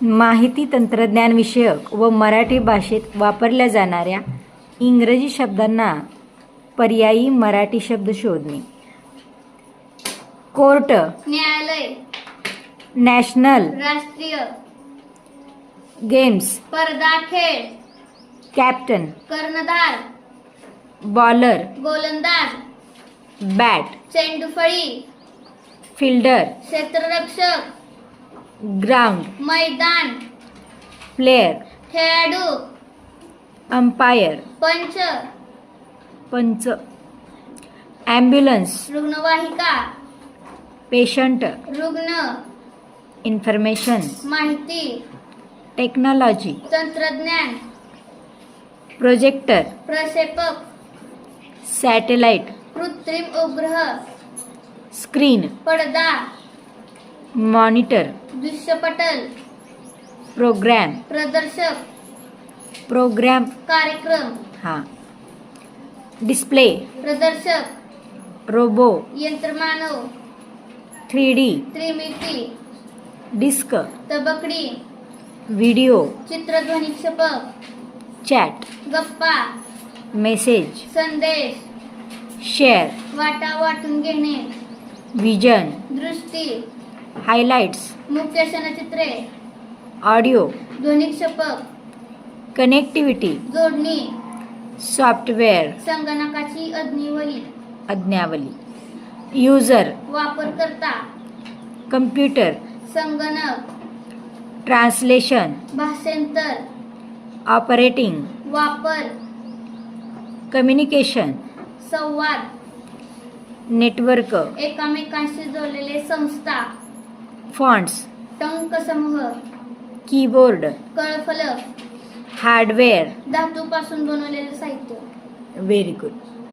माहिती तंत्रज्ञान विषयक व मराठी भाषेत वापरल्या जाणाऱ्या इंग्रजी शब्दांना पर्यायी मराठी शब्द शोधणे. कोर्ट, न्यायालय, नॅशनल, राष्ट्रीय, गेम्स, स्पर्धा खेळ, कॅप्टन, कर्णधार, बॉलर, गोलंदाज, बॅट, चेंडूफळी, फिल्डर, क्षेत्ररक्षक, ग्राउंड, मैदान, प्लेयर, खेळाडू, अंपायर, पंच, पंच, ॲम्ब्युलन्स, रुग्णवाहिका, पेशंट, रुग्ण, इन्फॉर्मेशन, माहिती, टेक्नॉलॉजी, तंत्रज्ञान, प्रोजेक्टर, प्रक्षेपक, सॅटेलाइट, कृत्रिम उपग्रह, स्क्रीन, पडदा, मॉनिटर, दृश्यपटल, प्रोग्रॅम, प्रदर्शक, प्रोग्रॅम, कार्यक्रम, हां, डिस्प्ले, प्रदर्शक, रोबो, यंत्रमानव, 3D, त्रिमिती, डिस्क, तबकडी, व्हिडिओ, चित्रध्वनिक्षेपक, चॅट, गप्पा, मेसेज, संदेश, शेअर, वाटा वाटून घेणे, विजन, दृष्टी, हायलाइट्स, मुख्य क्षणचित्रे, ऑडिओ, ध्वनिक्षेपक, कनेक्टिव्हिटी, जोडणी, सॉफ्टवेअर, संगणकाची आज्ञावली, यूजर, वापरकर्ता, कम्प्युटर, संगणक, ट्रान्सलेशन, भाषांतर, ऑपरेटिंग, वापर, कम्युनिकेशन, संवाद, नेटवर्क, एकमेकांशी जोडलेले संस्था, फॉन्ट्स, टंकसमूह, कीबोर्ड, कळफलक, हार्डवेअर. धातूपासून बनवलेले साहित्य. Very good.